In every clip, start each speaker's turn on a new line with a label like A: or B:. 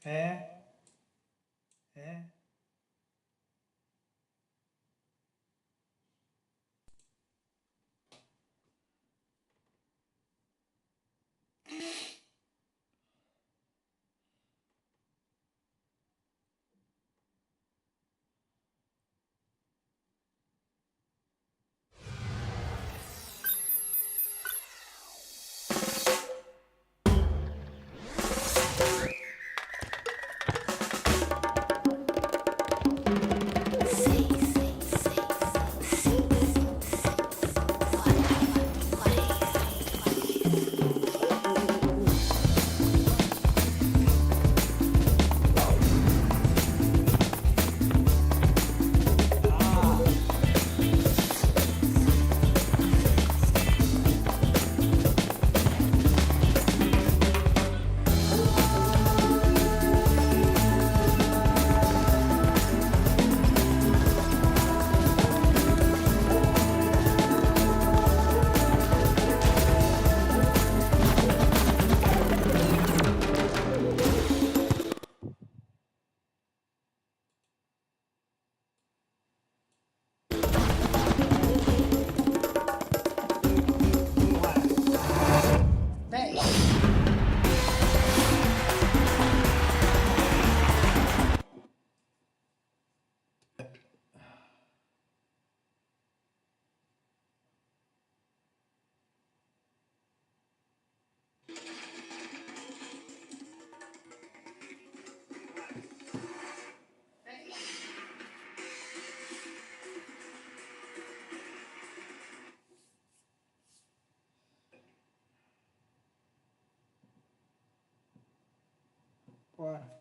A: É, é. Dez. Bora.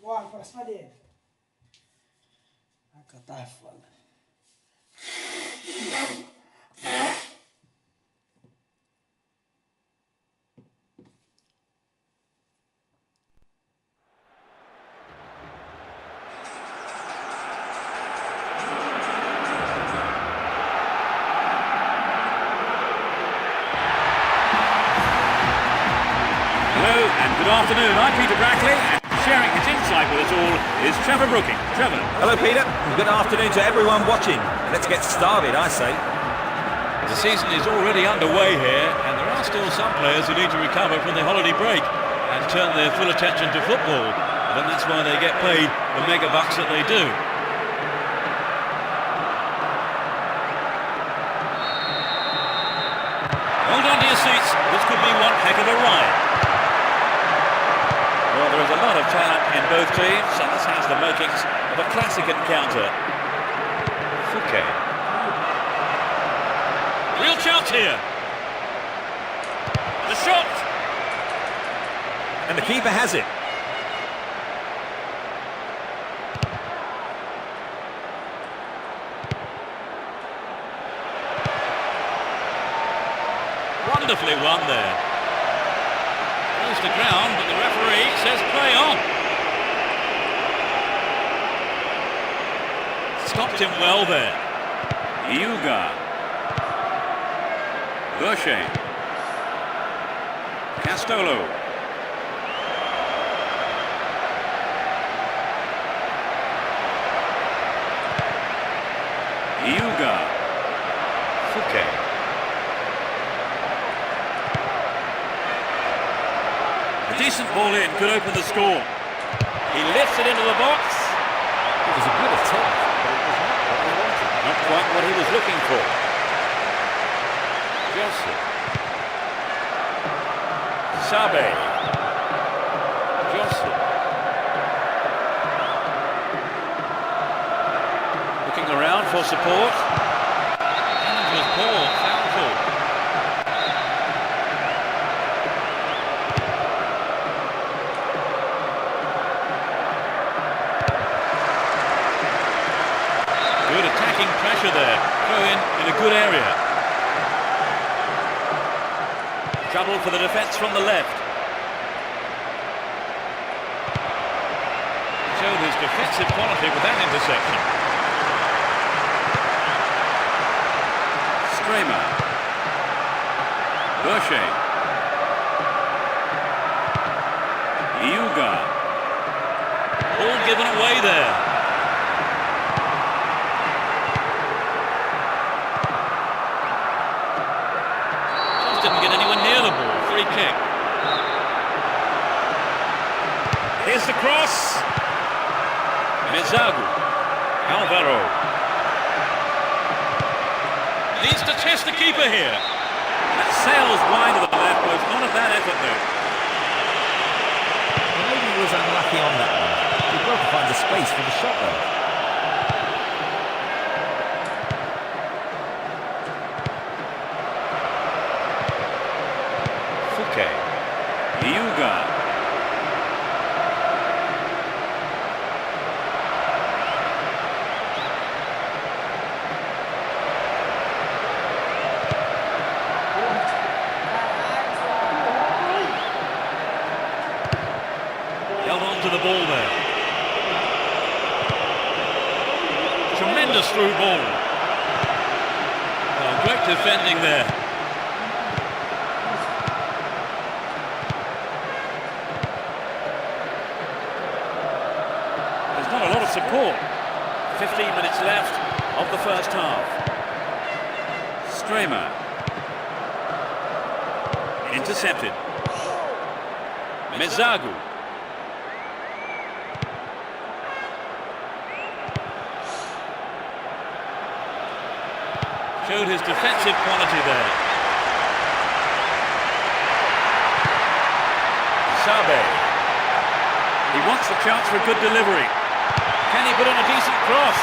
A: Bora, próxima dele. A cantar é foda.
B: Good afternoon, I'm Peter Brackley, and sharing his insight with us all is Trevor Brooking. Trevor.
C: Hello Peter, good afternoon to everyone watching. Let's get started, I say.
B: The season is already underway here, and there are still some players who need to recover from their holiday break and turn their full attention to football. And that's why they get paid the mega bucks that they do. Hold on to your seats, this could be one heck of a ride. Well, there is a lot of talent in both teams, and this has the makings of a classic encounter. Fouquet. Real chance here. The shot!
C: And the keeper has it.
B: Wonderfully won there. Goes to ground, but the referee says play on. Stopped him well there. Yuga. Gaucher. Castolo. Yuga. Fouquet. A decent ball in could open the score. He lifts it into the box.
C: It was a good attempt, but it was not what he wanted.
B: Not quite what he was looking for. Joseph. Sabe. Joseph. Looking around for support. And was poor, foul. Good attacking pressure there. Throw in a good area. Trouble for the defence from the left. showed his defensive quality with that interception. Stramer. Berche. Iuga. All given away there. Just didn't get anywhere near the ball. Free kick. Here's the cross. Mezagu. Alvaro. Needs to test the keeper here. That sails wide of the left post. Not a bad effort though.
C: Maybe he was unlucky on that one. He well to find the space for the shot though.
B: Fouquet. Iuga. Held on to the ball there. Tremendous through ball. Oh, great defending there. There's not a lot of support. 15 minutes left of the first half. Stramer. Intercepted. Mezagu. Showed his defensive quality there. Chave. He wants the chance for a good delivery. Can he put in a decent cross?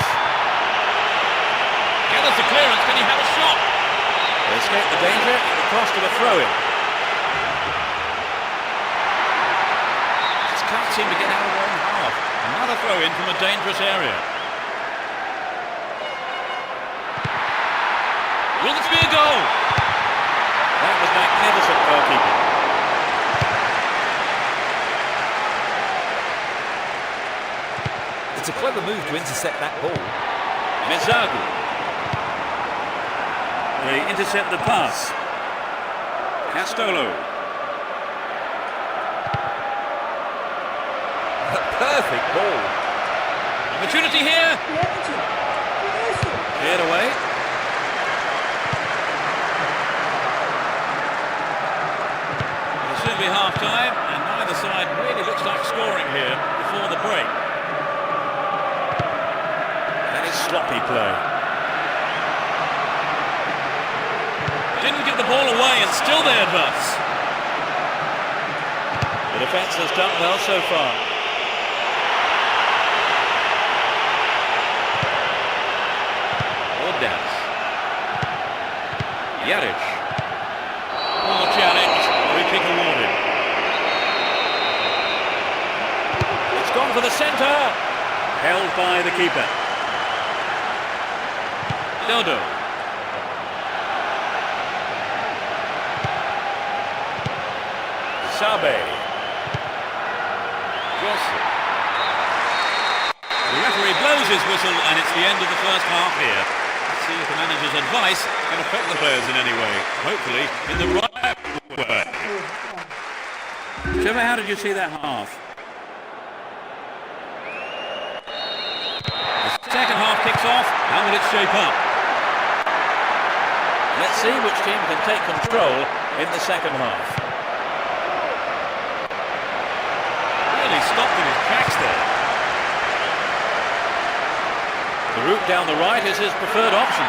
B: Gathers the clearance. Can he have a shot? They escape the danger at the cost of a throw-in. Just can't seem to get out of their own half. Another throw-in from a dangerous area. Will this be a goal? That was magnificent goalkeeping.
C: It's a clever move to intercept that ball.
B: Mezagu. They intercept the pass. Castolo.
C: A perfect ball.
B: Opportunity here. Cleared away. It'll soon be half-time, and neither side really looks like scoring here before the break. That is sloppy play. Didn't give the ball away, and still they advance. The defence has done well so far. Ordaz. Jaric. More challenge. Free kick awarded. It's gone for the centre. Held by the keeper. Dodo. Sabe. Joseph. The referee blows his whistle and it's the end of the first half here. Let's see if the manager's advice can affect the players in any way. Hopefully in the right way. Trevor, how did you see that half? The second half kicks off. How will it shape up? Let's see which team can take control in the second half. Really stopped in his tracks there. The route down the right is his preferred option.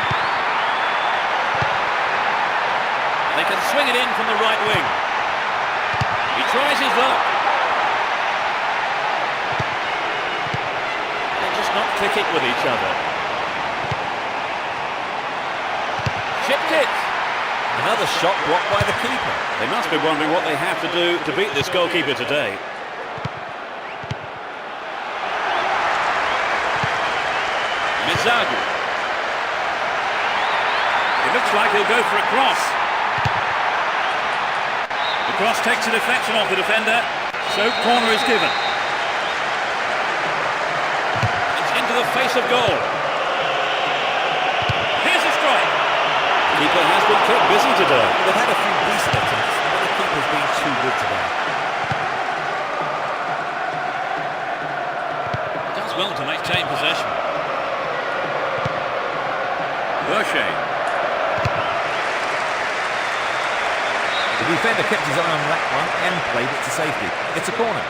B: They can swing it in from the right wing. He tries his luck. They're just not clicking with each other. Chipped it.
C: Another shot blocked by the keeper.
B: They must be wondering what they have to do to beat this goalkeeper today. Mezagu. It looks like he'll go for a cross. The cross takes a deflection off the defender, so corner is given. face of goal. Here's a strike. Keeper has been kept busy today.
C: They've had a few decent attempts, but the keeper's been too good today.
B: Does well to maintain possession. Roche.
C: The defender kept his eye on that one and played it to safety. It's a corner.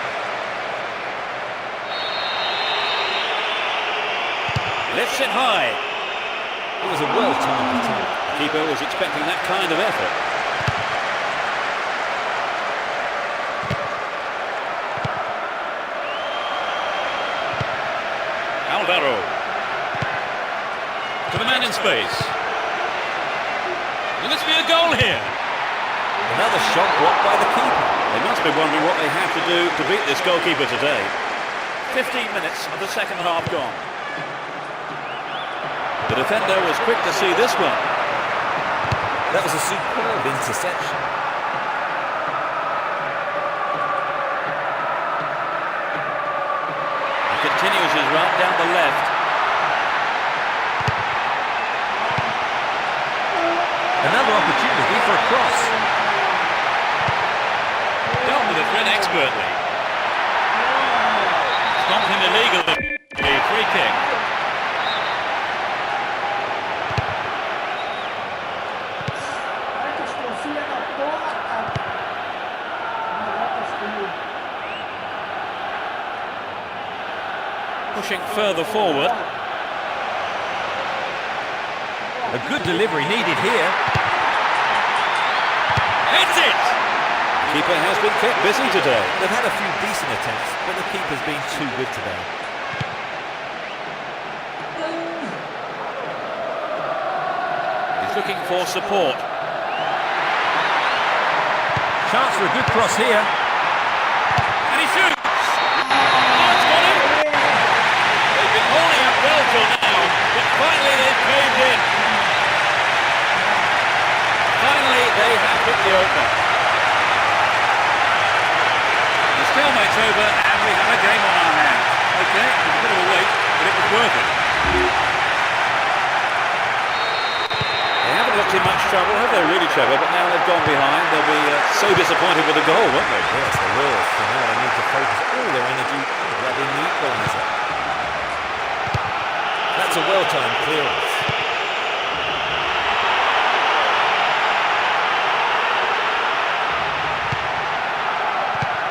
B: Lifts it high.
C: It was a well-timed attack.
B: The keeper was expecting that kind of effort. Alvaro. To the man in space. Will this be a goal here?
C: Another shot blocked by the keeper.
B: They must be wondering what they have to do to beat this goalkeeper today. 15 minutes of the second half gone. The defender was quick to see this one.
C: That was a superb interception.
B: He continues his run down the left.
C: Another opportunity for a cross.
B: Dealt with the threat expertly. Stomped him illegally. A free kick. Pushing further forward.
C: A good delivery needed here.
B: Hits it! Keeper has been kept busy today.
C: They've had a few decent attempts, but the keeper's been too good today.
B: He's looking for support.
C: Chance for a good cross here.
B: And he shoots! Oh, it's got him! They've been holding up well till now, but finally they've caved in. Finally they have hit the opener. The stalemate's over and we have a game on our hands. Okay, it was a bit of a wait, but it was worth it. They haven't looked in much trouble, have they really, Trevor? But now they've gone behind, they'll be so disappointed with the goal, won't they?
C: Yes, they will. So now they need to focus all their energy on grabbing the equaliser. That's a well-timed clearance.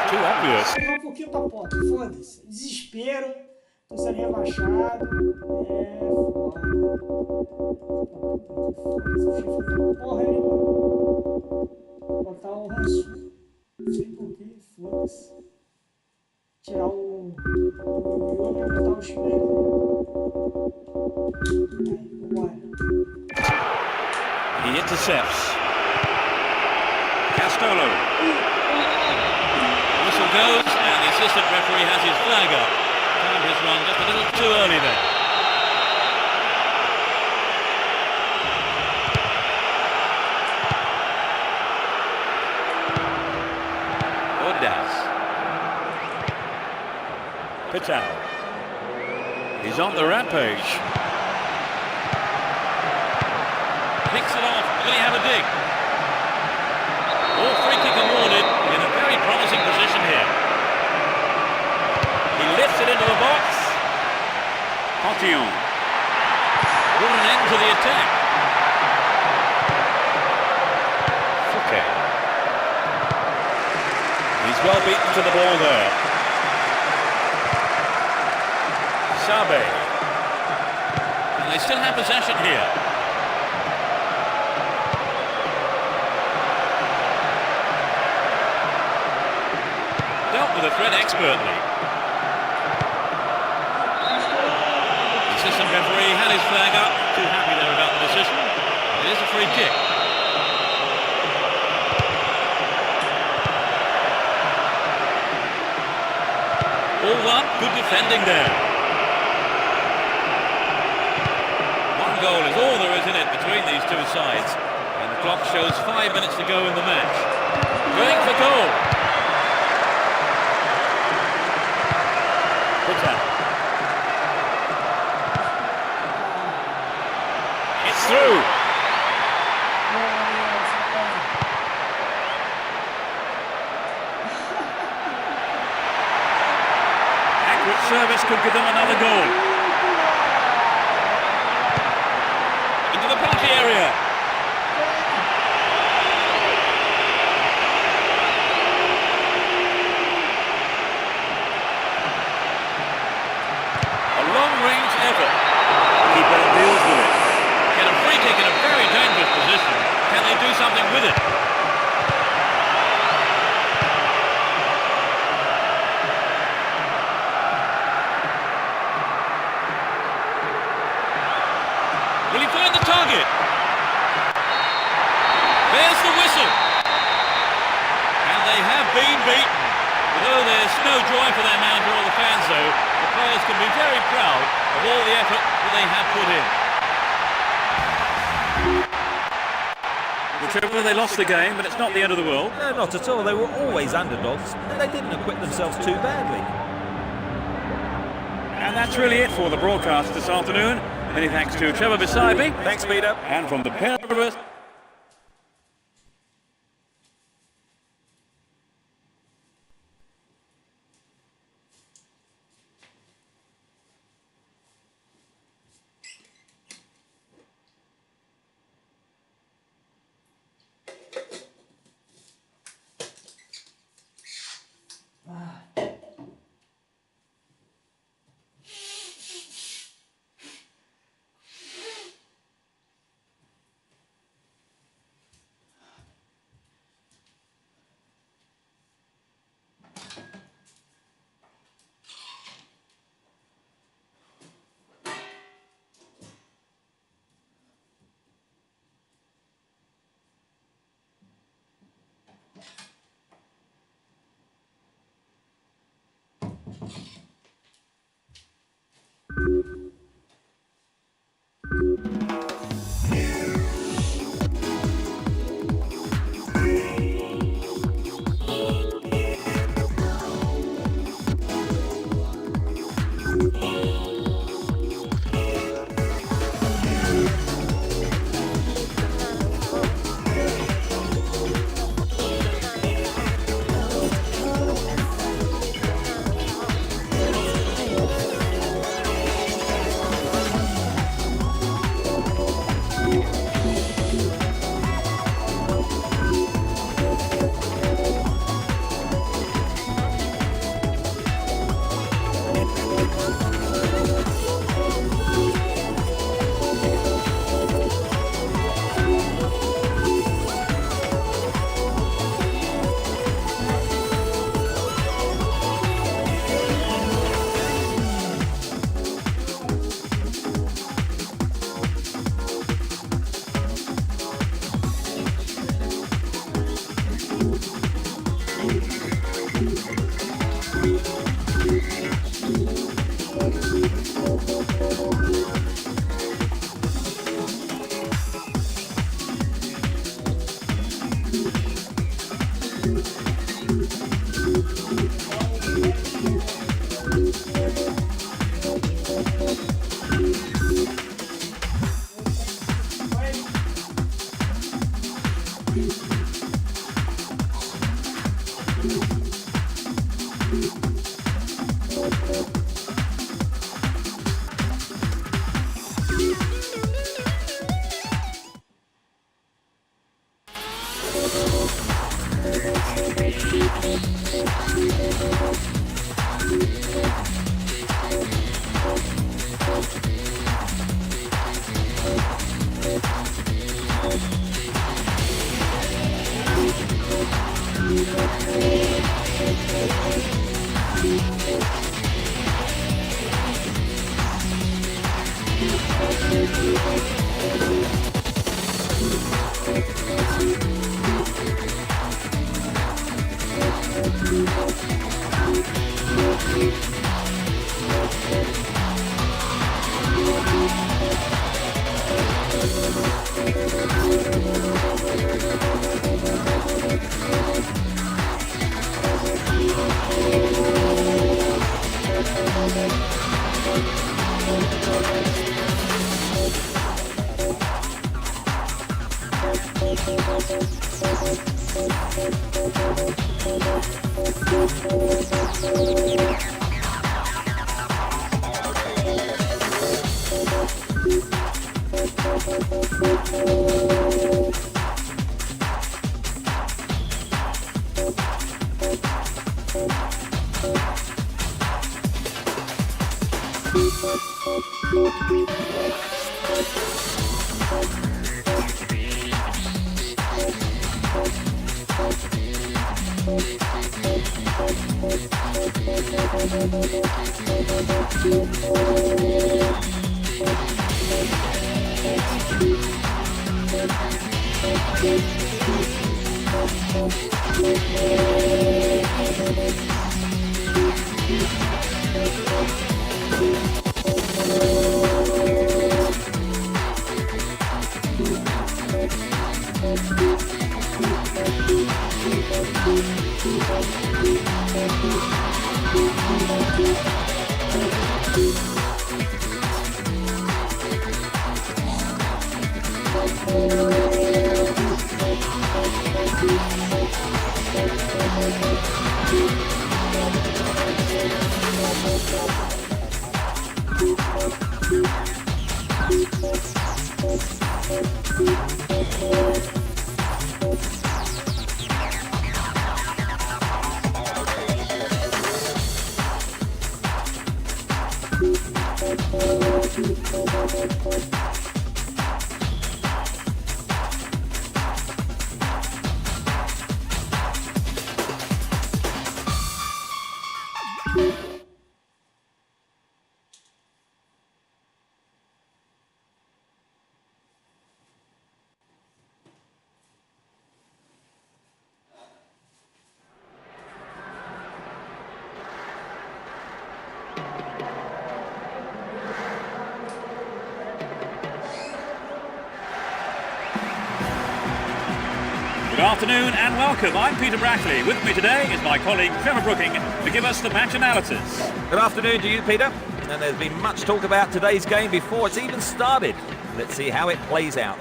B: Too obvious.
A: Pegar um pouquinho da ponta, foda-se. Desespero, tô sendo rebaixado. Porra, ele botar o ranço. Não sei porquê, foda-se. Tirar o miolo e botar o chinelo. Aí, vambora.
B: He intercepts. Castolo. Whistle goes, and the assistant referee has his flag up. Found his run just a little too early there. Ordaz. Patel. He's on the rampage. Picks it off. Will he have a dig? Free kick awarded in a very promising position here. He lifts it into the box. Cotillon. Put an end to the attack. Fouquet. He's well beaten to the ball there. Chave. And they still have possession here. The threat expertly. The assistant referee had his flag up. Too happy there about the decision. It is a free kick. All one, good defending there. One goal is all there is in it between these two sides. And the clock shows 5 minutes to go in the match. Going for goal. another goal. Into the penalty area. A long-range effort. The keeper deals with it. Get a free kick in a very dangerous position. Can they do something with it? Will he find the target? There's the whistle. And they have been beaten. Although there's no joy for their manager or the fans though, the players can be very proud of all the effort that they have put in. Well, Trevor, they lost the game, but it's not the end of the world.
C: No, not at all. They were always underdogs, and they didn't acquit themselves too badly.
B: And that's really it for the broadcast this afternoon. Many thanks to Trevor beside me.
C: Thanks, Peter.
B: And from the pair of us. Good afternoon and welcome. I'm Peter Brackley. With me today is my colleague Trevor Brooking to give us the match analysis.
C: Good afternoon to you, Peter. And there's been much talk about today's game before it's even started. Let's see how it plays out.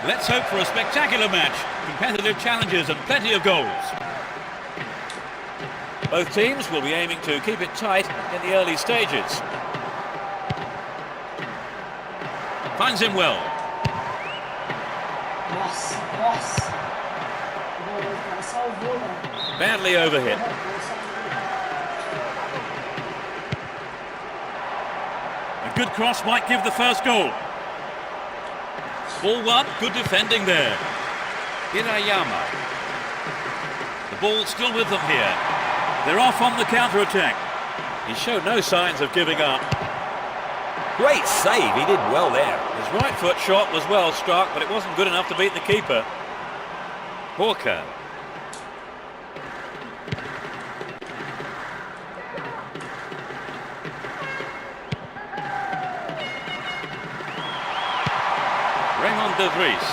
B: Let's hope for a spectacular match, competitive challenges and plenty of goals. Both teams will be aiming to keep it tight in the early stages. Finds him well. Badly overhit. A good cross might give the first goal. Ball one, good defending there. Hirayama. The ball still with them here. They're off on the counter-attack. He showed no signs of giving up.
C: Great save, he did well there.
B: His right foot shot was well struck, but it wasn't good enough to beat the keeper. Hawker. Raymond de Vries.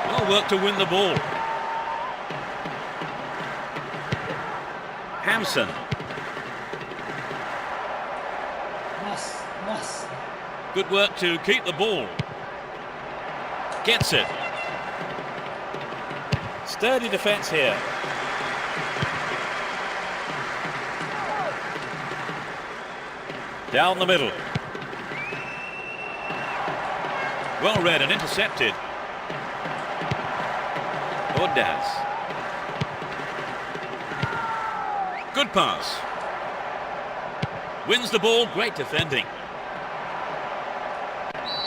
B: Well worked to win the ball. Hampson. Good work to keep the ball. Gets it. Sturdy defence here. Down the middle. Well read and intercepted. Ordaz. Good pass. Wins the ball, great defending.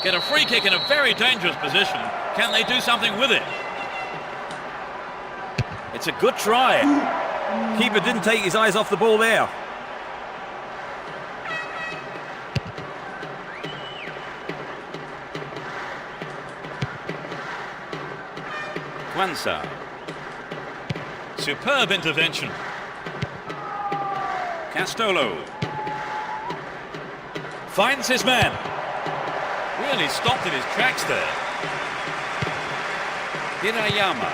B: Get a free kick in a very dangerous position. Can they do something with it? It's a good try.
C: Keeper didn't take his eyes off the ball there.
B: Kwanzaa. Superb intervention. Castolo. Finds his man. Really stopped in his tracks there. Hirayama.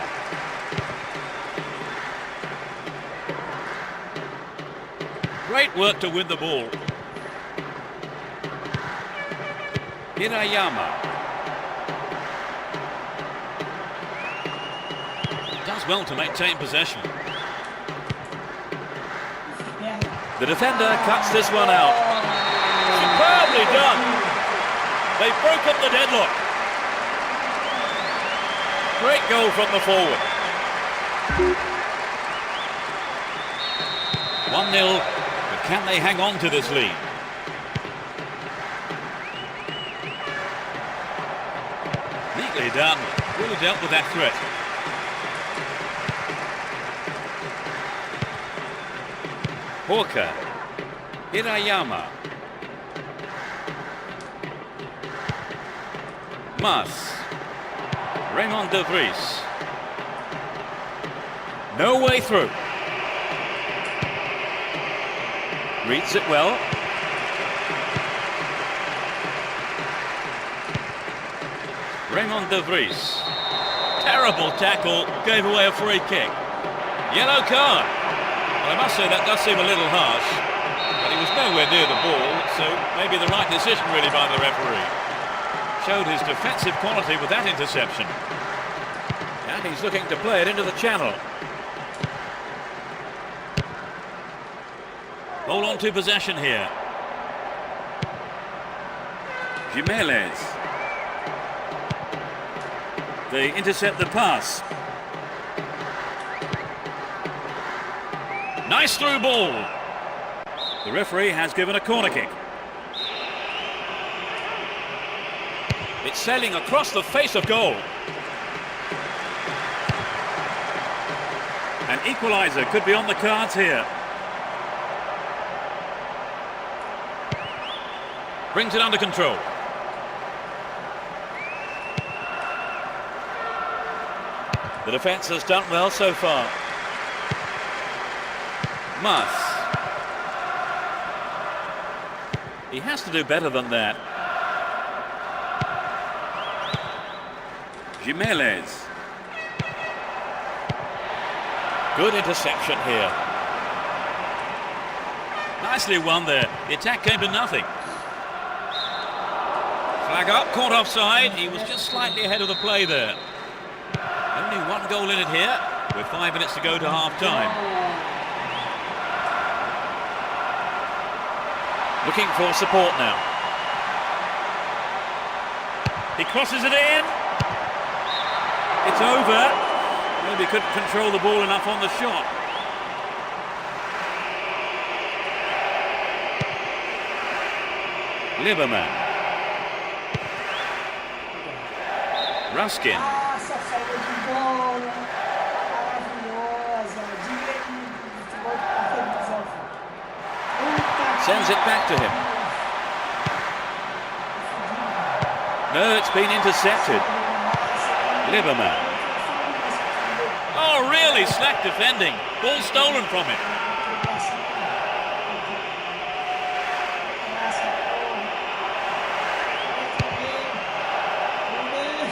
B: Great work to win the ball. Hirayama. Does well to maintain possession. The defender cuts this one out. Superbly done. They broke up the deadlock. Great goal from the forward. 1-0, but can they hang on to this lead? Neatly done, really dealt with that threat. Hawker, Hirayama, Mas, Raymond de Vries. No way through. Reads it well. Raymond de Vries. Terrible tackle, gave away a free kick. Yellow card. Well, I must say that does seem a little harsh, but he was nowhere near the ball, so maybe the right decision really by the referee. Showed his defensive quality with that interception. And he's looking to play it into the channel. Hold on to possession here. Jimenez. They intercept the pass. Nice through ball. The referee has given a corner kick. It's sailing across the face of goal. An equaliser could be on the cards here. Brings it under control. The defence has done well so far. Mas. He has to do better than that. Jimenez. Good interception here. Nicely won there. The attack came to nothing. Flag up, caught offside. He was just slightly ahead of the play there. Only one goal in it here, with 5 minutes to go to half-time. Looking for support now. He crosses it in. It's over. Maybe couldn't control the ball enough on the shot. Lieberman. Ruskin. Sends it back to him. No, it's been intercepted. Lieberman. Oh, really slack defending. Ball stolen from him.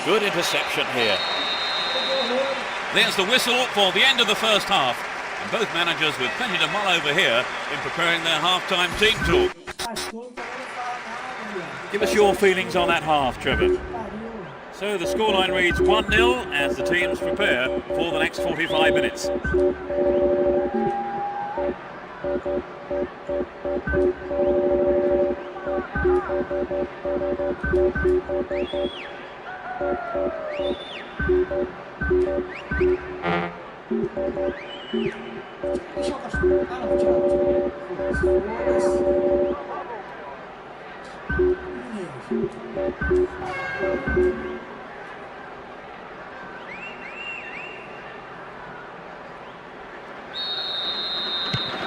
B: Good interception here. There's the whistle for the end of the first half. And both managers with plenty to mull over here in preparing their half-time team talk. Give us your feelings on that half, Trevor. So the scoreline reads 1-0 as the teams prepare for the next 45 minutes.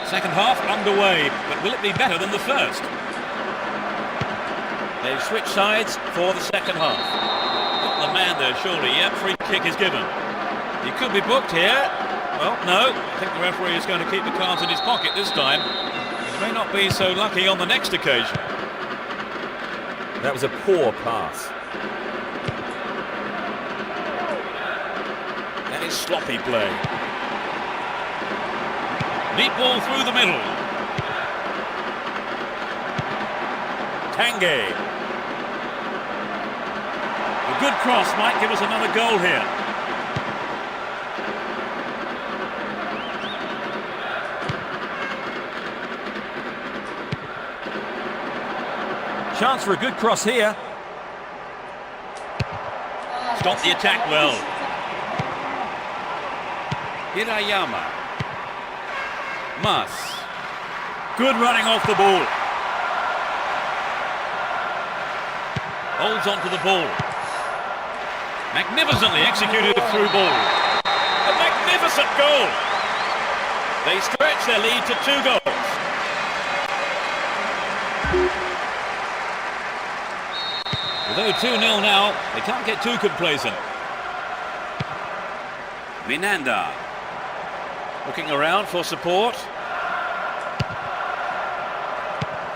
B: Second half underway, but will it be better than the first? They've switched sides for the second half. Not the man there, surely. Yep, free kick is given. He could be booked here. Well, no. I think the referee is going to keep the cards in his pocket this time. He may not be so lucky on the next occasion.
C: That was a poor pass.
B: That is sloppy play. Deep ball through the middle. Tanguy. A good cross might give us another goal here.
C: Chance for a good cross here.
B: Stopped the attack well. Hirayama. Mas. Good running off the ball. Holds on to the ball. Magnificently executed through ball. A magnificent goal. They stretch their lead to 2 goals. Although 2-0 now, they can't get too complacent. Minanda. Looking around for support.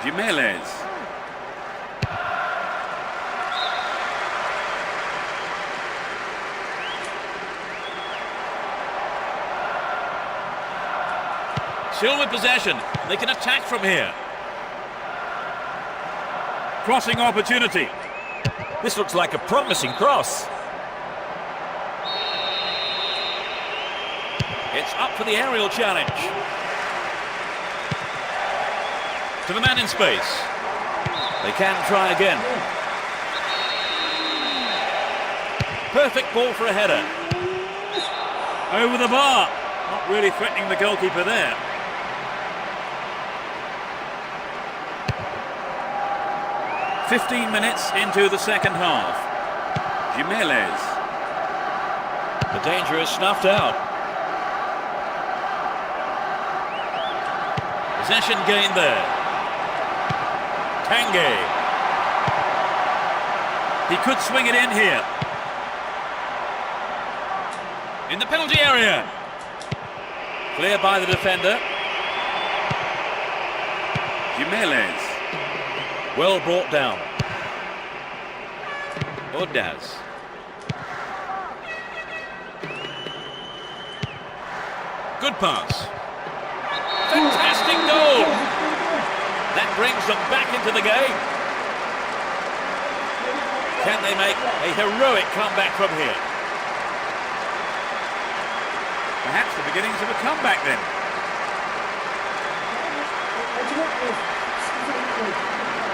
B: Jimenez. Still with possession. They can attack from here. Crossing opportunity.
C: This looks like a promising cross.
B: It's up for the aerial challenge. To the man in space. They can try again. Perfect ball for a header. Over the bar. Not really threatening the goalkeeper there. "15 minutes into the second half. Jimenez. The danger is snuffed out. Possession gained there. Tanguy. He could swing it in here. In the penalty area. Cleared by the defender. Jimenez. Well brought down. Ordaz. Good pass. Fantastic goal! That brings them back into the game. Can they make a heroic comeback from here? Perhaps the beginnings of a comeback then.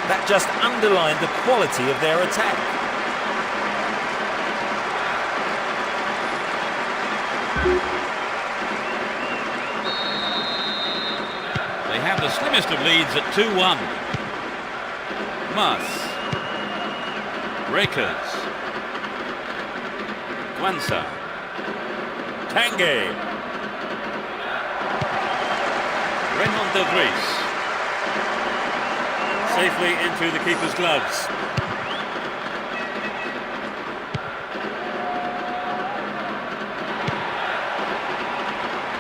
C: That just underlined the quality of their attack.
B: They have the slimmest of leads at 2-1. Mas. Rakers. Guanza. Tanguy. Raymond de Vries. Safely into the keeper's gloves.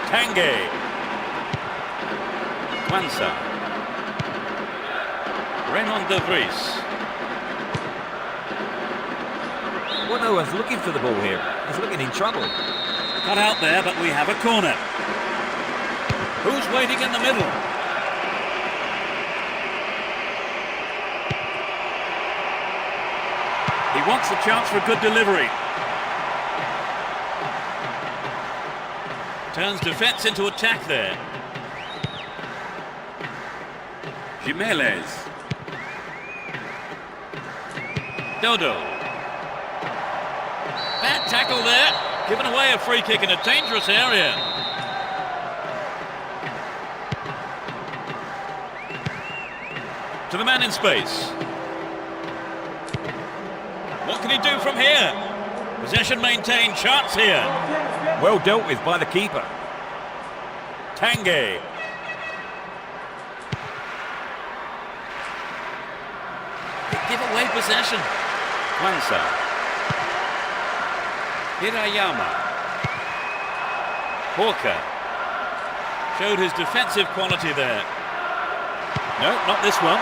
B: Tanguy. Guanza. Raymond de Vries.
C: Well, no one's looking for the ball here. He's looking in trouble.
B: Cut out there, but we have a corner. Who's waiting in the middle? He wants a chance for a good delivery. Turns defence into attack there. Jimenez. Dodo. Bad tackle there. Giving away a free kick in a dangerous area. To the man in space. What can he do from here? Possession maintained, chance here.
C: Well dealt with by the keeper.
B: Tanguy. They give away possession. Guanza. Hirayama. Hawker. Showed his defensive quality there. No, not this one.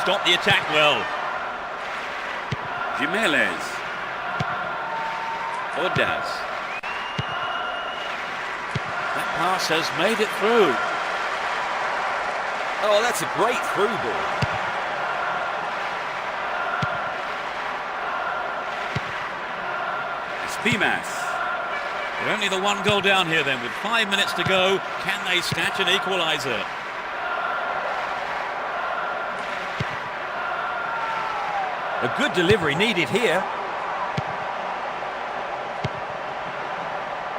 B: Stop the attack well. Jimenez. Ordaz. That pass has made it through.
C: Oh, that's a great through ball.
B: Spimas. They're only the 1 goal down here then, with 5 minutes to go. Can they snatch an equaliser?
C: A good delivery needed here.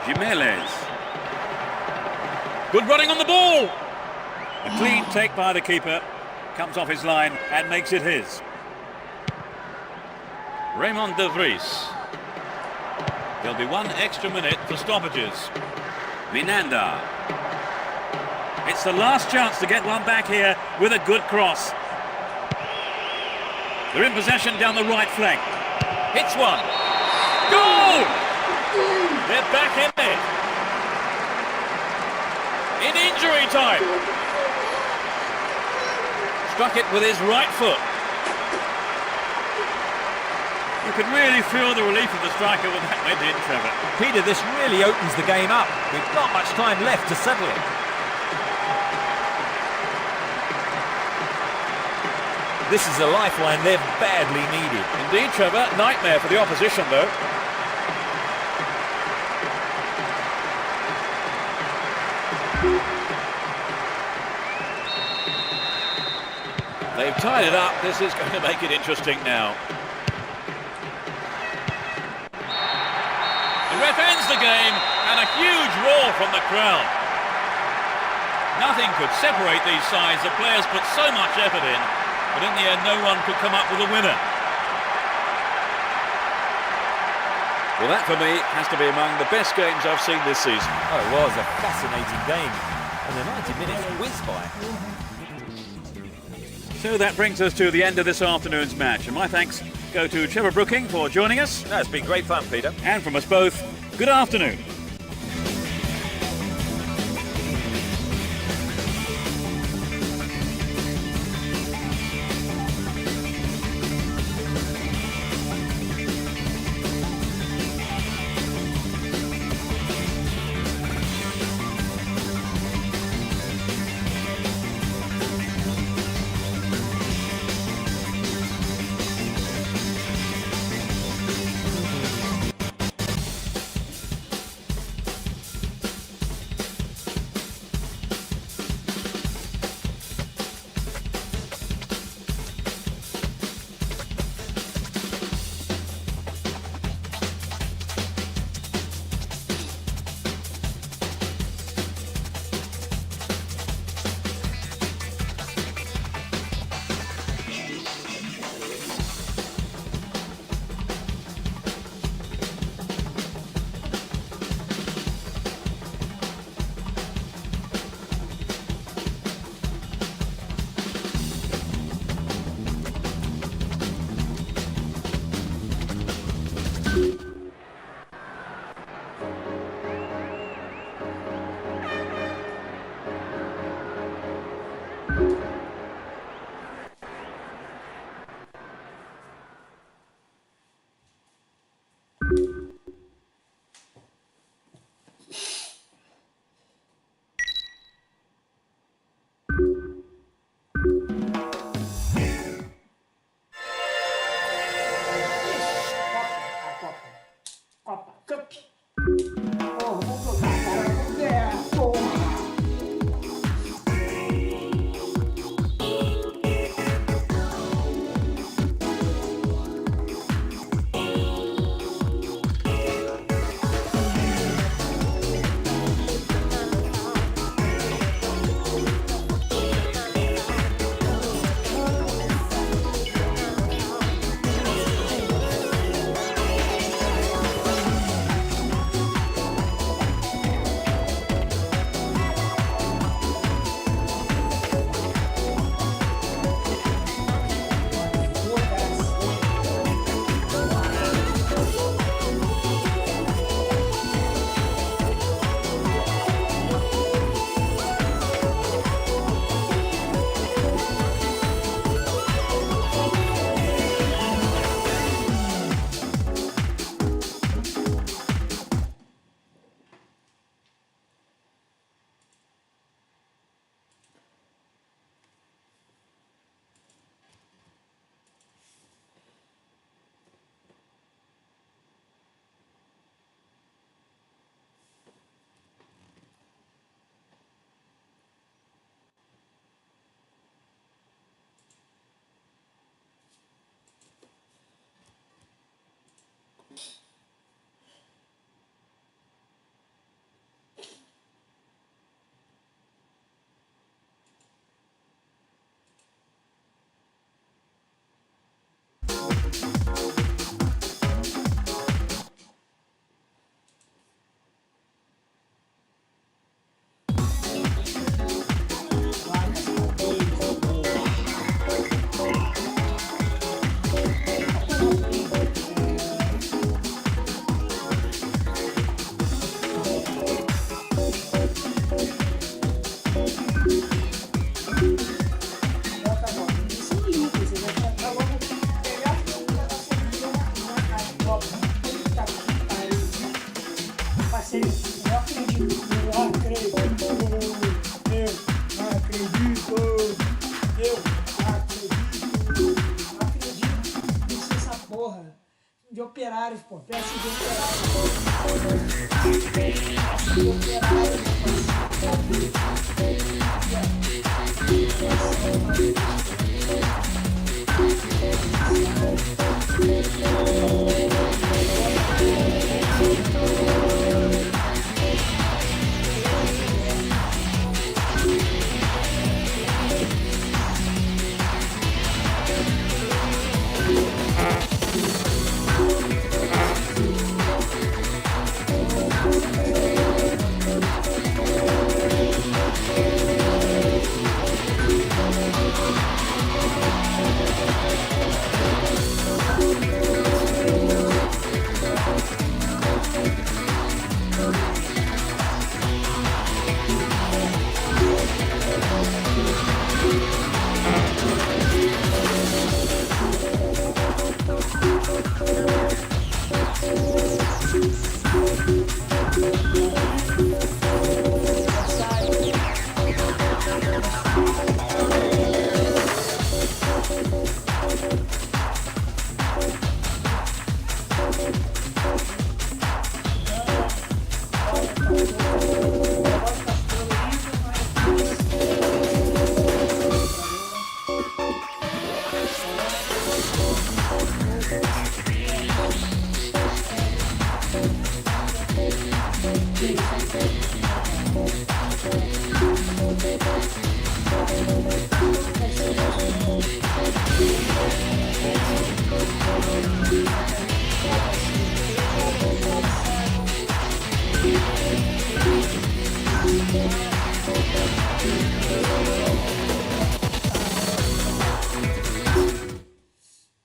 B: Jimenez. Good running on the ball. A clean take by the keeper. Comes off his line and makes it his. Raymond de Vries. There'll be 1 extra minute for stoppages. Minanda. It's the last chance to get one back here with a good cross. They're in possession down the right flank. Hits one. Goal! They're back in it. In injury time. Struck it with his right foot. You can really feel the relief of the striker when that went in, Trevor.
C: Peter, this really opens the game up. We've not much time left to settle it. This is a lifeline they've badly needed.
B: Indeed, Trevor. Nightmare for the opposition, though. They've tied it up. This is going to make it interesting now. The ref ends the game, and a huge roar from the crowd. Nothing could separate these sides. The players put so much effort in, but in the end, no one could come up with a winner. Well, that for me has to be among the best games I've seen this season.
C: Oh, it was a fascinating game, and the 90 minutes whizzed by.
B: So that brings us to the end of this afternoon's match, and my thanks go to Trevor Brooking for joining us.
C: No, it's been great fun, Peter.
B: And from us both, good afternoon.
A: passei. Eu acredito. Eu acredito. Eu acredito. Eu acredito. Isso é essa porra. De operários, pô. Peça de operários. De operários,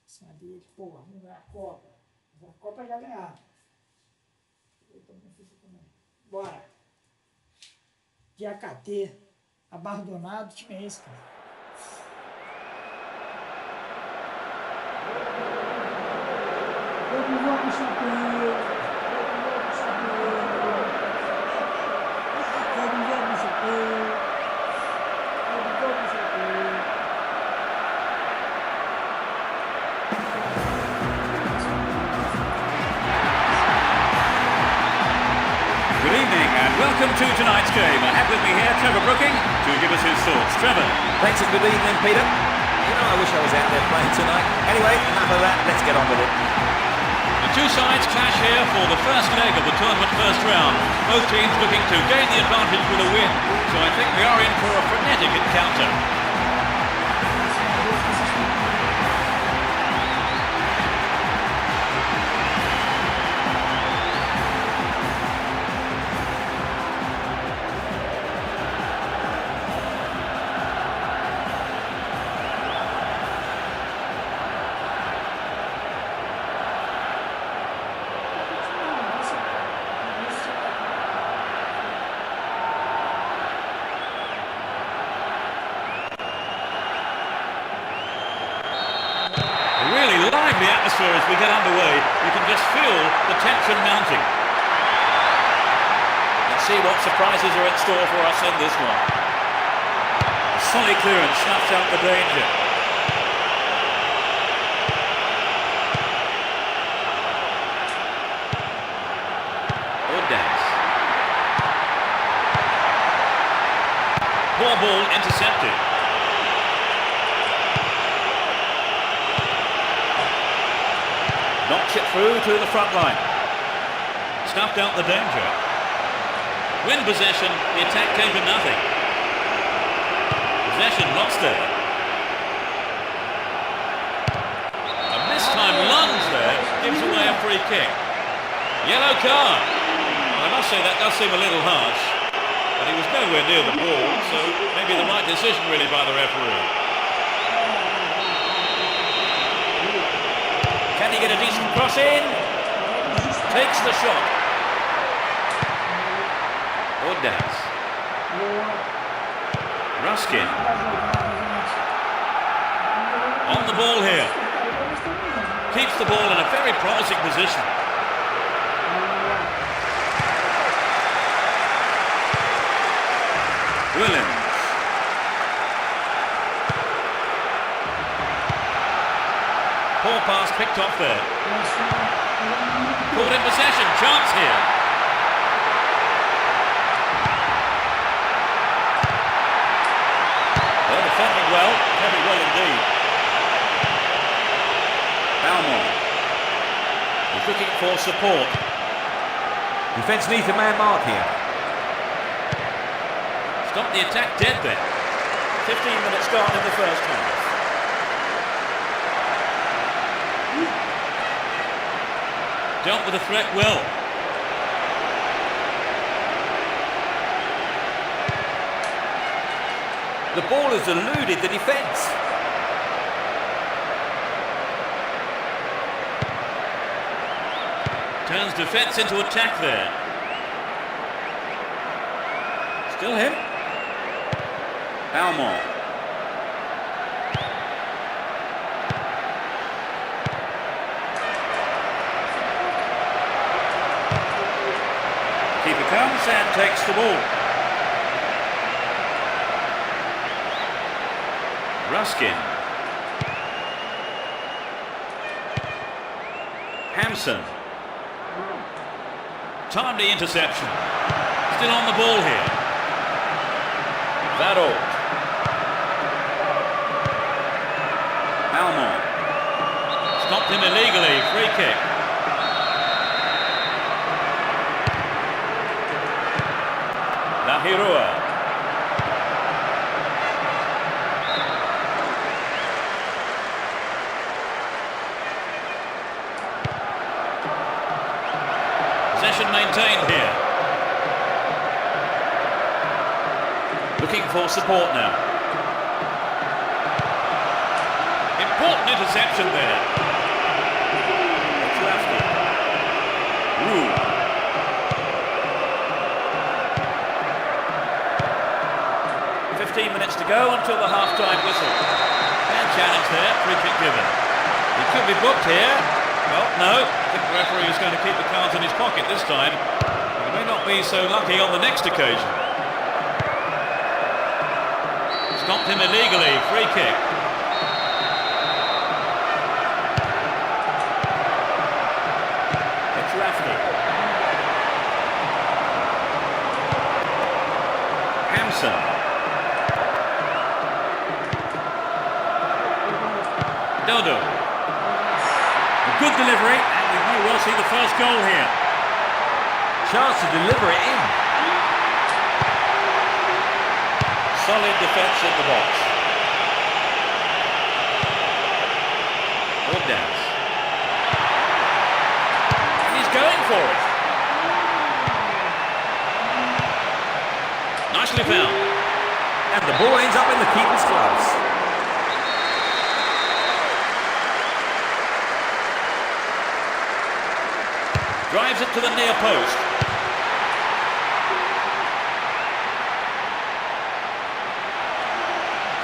A: sabia que, porra, vamos ganhar a Copa. A Copa já ganhar. Eu tô com FIFA também. Bora. De AKT, abandonado, time é esse, cara? Eu não vou no chapéu.
B: Welcome to tonight's game. I have with me here Trevor Brooking to give us his thoughts. Trevor.
C: Thanks and good evening, Peter. You know, I wish I was out there playing tonight. Anyway, enough of that. Let's get on with it.
B: The two sides clash here for the first leg of the tournament first round. Both teams looking to gain the advantage with a win. So I think we are in for a frenetic encounter. The atmosphere as we get underway, you can just feel the tension mounting. Let's see what surprises are in store for us in this one. A solid clearance snuffs out the danger. Ordaz. Poor ball intercepted. Knocks it through to the front line. Snuffed out the danger. Win possession, the attack came to nothing. Possession lost there. A mistimed lunge there gives away a free kick. Yellow card. I must say that does seem a little harsh. But he was nowhere near the ball, so maybe the right decision really by the referee. Can he get a decent cross in? Takes the shot. Ordaz. Ruskin. On the ball here. Keeps the ball in a very promising position. Williams. Poor pass picked off there. Caught in possession, chance here. Well, defending well, very well indeed. Balmore. He's looking for support.
C: Defence needs a man mark here.
B: Stop the attack dead there. 15 minutes gone in the first half. Dealt with the threat well.
C: The ball has eluded the defence.
B: Turns defence into attack there. Still him. Balmore. Keeper comes and takes the ball. Ruskin. Hampson. Timely interception. Still on the ball here. Varol. Balmore. Stopped him illegally. Free kick. Lahirua. Possession maintained here. Looking for support now. Important interception there. It's lefty. Ooh. 15 minutes to go until the half-time whistle. And challenge there, free kick given. He could be booked here. Well, no. I think the referee is going to keep the cards in his pocket this time. He may not be so lucky on the next occasion. Stopped him illegally, free kick. It's lefty. Hampson. Dodo. A good delivery, and we may well see the first goal here.
C: Chance to deliver it in.
B: Solid defence in the box. Ordaz. And he's going for it. Nicely found.
C: And the ball ends up in the keeper's gloves.
B: Drives it to the near post.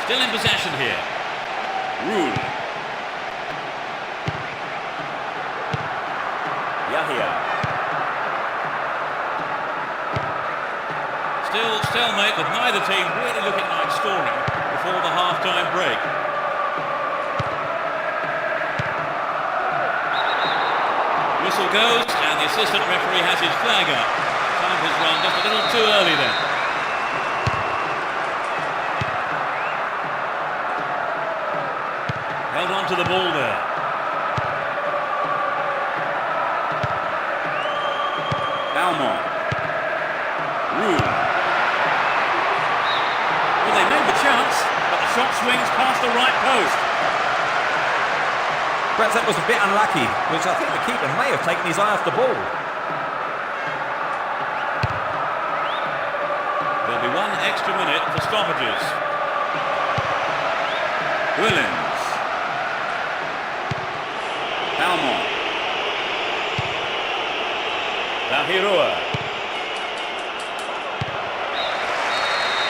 B: Still in possession here. Rule. Yahia. Still stalemate with neither team really looking like scoring before the half-time break. Whistle goes and the assistant referee has his flag up. Time has run just a little too early then. Held on to the ball there. Balmore. Rule. Well, they made the chance, but the shot swings past the right post.
C: Perhaps that was a bit unlucky, which I think the keeper may have taken his eye off the ball.
B: There'll be 1 extra minute for stoppages. Williams. Balmore. Lahirua.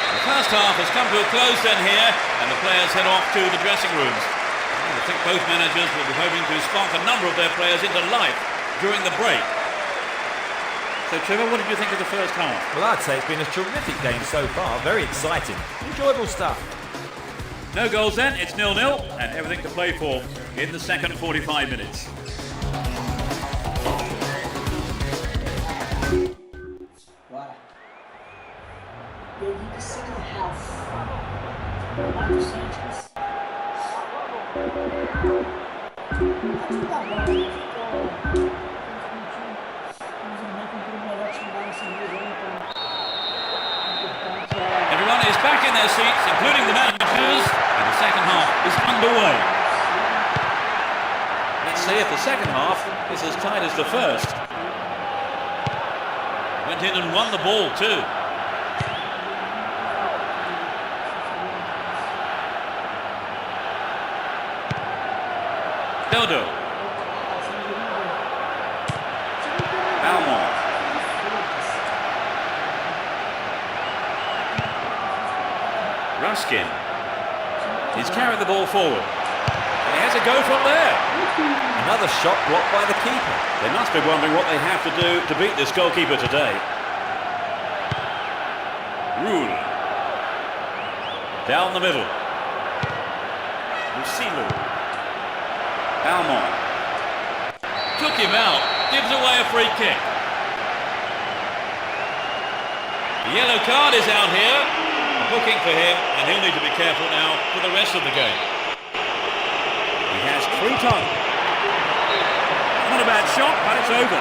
B: The first half has come to a close then here, and the players head off to the dressing rooms. I think both managers will be hoping to spark a number of their players into life during the break. So, Trevor, what did you think of the first half?
C: Well, I'd say it's been a terrific game so far. Very exciting. Enjoyable stuff.
B: No goals then, it's 0-0 and everything to play for in the second 45 minutes.
A: Bora. Begin the second half. Renato Sanches. Aqui tá bom,
B: Everyone is back in their seats, including the managers, and the second half is underway. Let's see if the second half is as tight as the first. Went in and won the ball too. Dodo. Almond. Ruskin. He's carried the ball forward. And he has a go from there.
C: Another shot blocked by the keeper.
B: They must be wondering what they have to do to beat this goalkeeper today. Rule. Down the middle. Musilu. Almond. Took him out. Gives away a free kick. The yellow card is out here. A booking for him, and he'll need to be careful now for the rest of the game. He has 3 times. Not a bad shot, but it's over.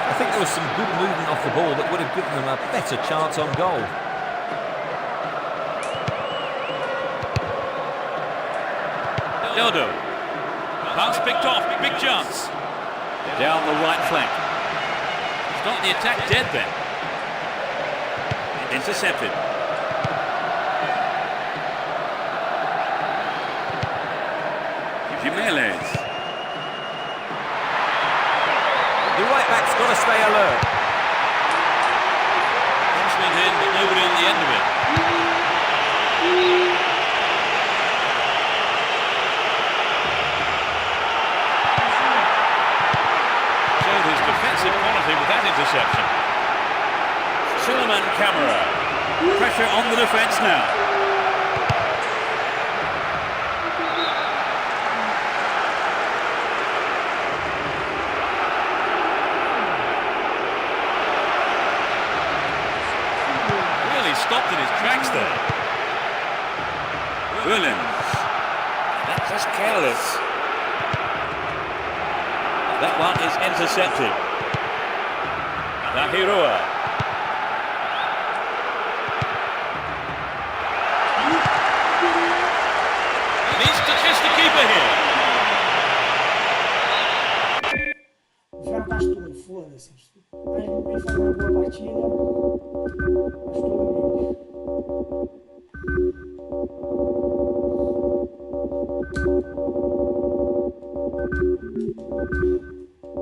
C: I think there was some good movement off the ball that would have given them a better chance on goal.
B: Dodo. Pass picked off, big chance. Down the right flank. Start the attack dead then. Intercepted. Jimenez.
C: The right back's got to stay alert.
B: Cross went in, but nobody on the end of it. Showed his defensive quality with that interception. Suleiman Camara. Pressure on the defence now. Really stopped in his tracks there. Williams. That's just careless. That one is intercepted. Nahirua. Needs to kiss the keeper here.
A: Já Castor, foda-se. Aí não tem fazer uma boa partida.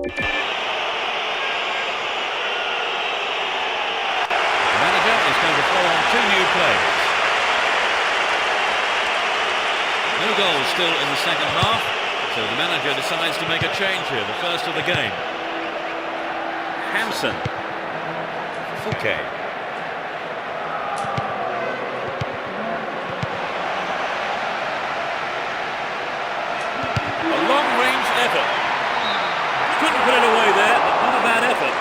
B: The manager is going to throw on 2 new players. No goals still in the second half, so the manager decides to make a change here, the first of the game. Hampson. Fouquet. A long-range effort. Couldn't put it away there, but not a bad effort.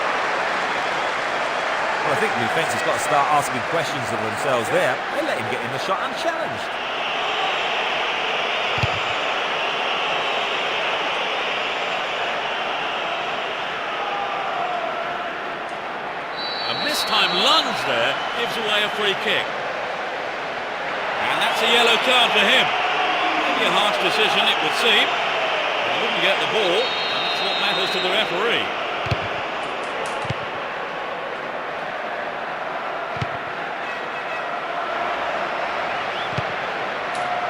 C: Well, I think the defence has got to start asking questions of themselves there. They let him get in the shot unchallenged.
B: This time lunge there gives away a free kick. And that's a yellow card for him. Maybe a harsh decision it would seem. He wouldn't get the ball, and that's what matters to the referee.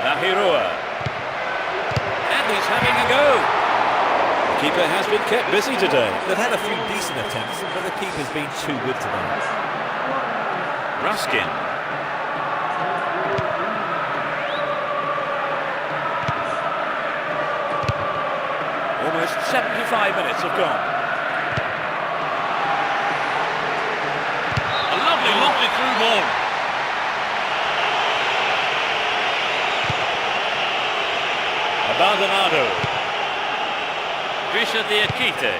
B: Nahirua. And he's having a go. The keeper has been kept busy today.
C: They've had a few decent attempts, but the keeper's been too good today.
B: Ruskin. Almost 75 minutes have gone. Lovely, lovely through ball. Abandonado. Visha de Akite.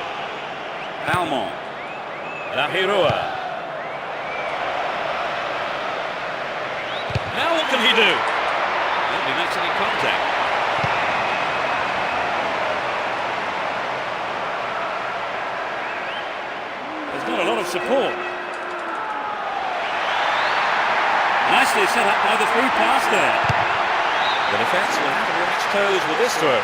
B: Almond. La Hirua. Now what can he do? Nobody makes any contact. There's not a lot of support. Nicely set up by the through pass there. The defence will have to be on its toes with this throw.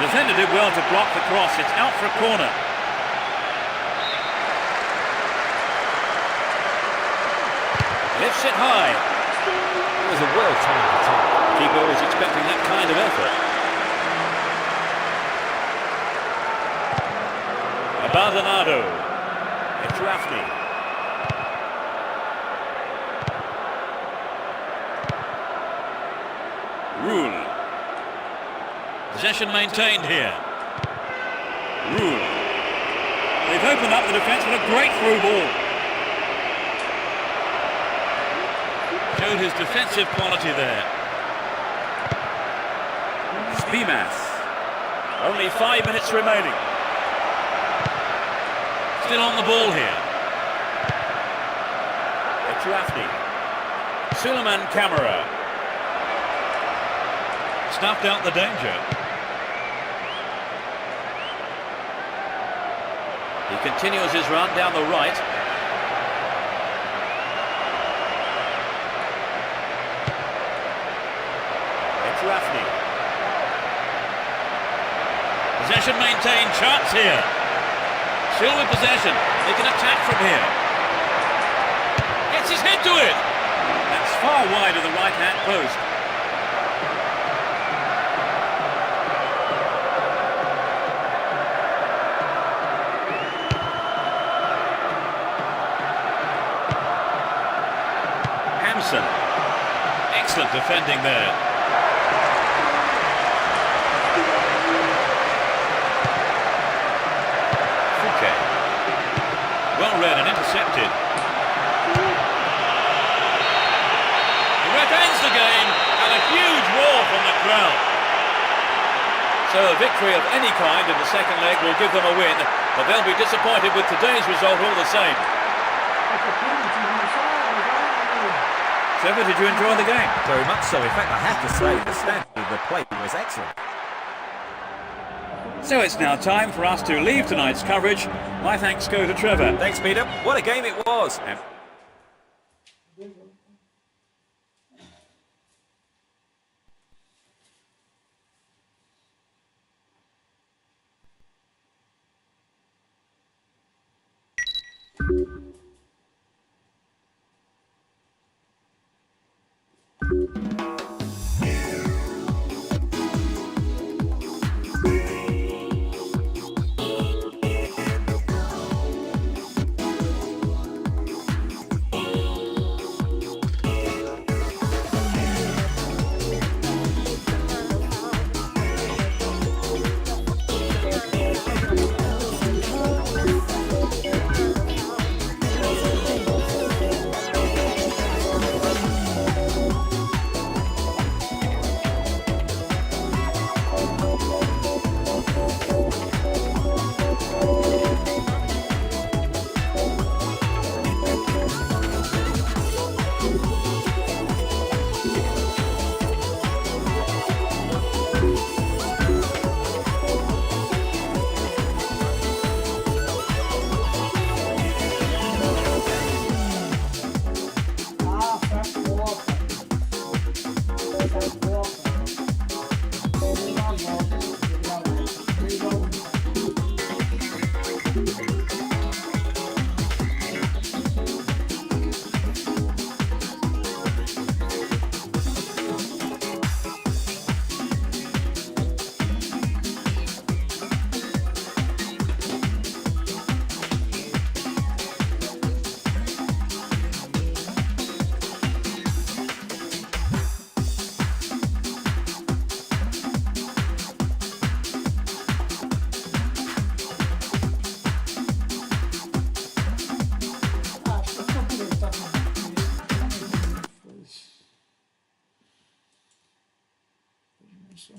B: The defender did well to block the cross. It's out for a corner. Lifts it high.
C: It was a well-timed attack.
B: Keeper was expecting that kind of effort. Abandonado. Etrafni. Rule. Possession maintained here. Rule. They've opened up the defence with a great through ball. Showed his defensive quality there. Spimas. Only 5 minutes remaining. Still on the ball here. Etrafni. Suleiman Camara. Snuffed out the danger. He continues his run down the right. Etrafni. Possession maintained, chance here. Still with possession, they can attack from here. Gets his head to it. That's far wide of the right-hand post. Hampson. Excellent defending there. Well read and intercepted. The ref ends the game and a huge roar from the crowd. So a victory of any kind in the second leg will give them a win, but they'll be disappointed with today's result all the same. Trevor, did you enjoy the game?
C: Very much so. In fact, I have to say the standard of the play was excellent.
B: So it's now time for us to leave tonight's coverage. My thanks go to Trevor.
C: Thanks, Peter. What a game it was.
A: Isso é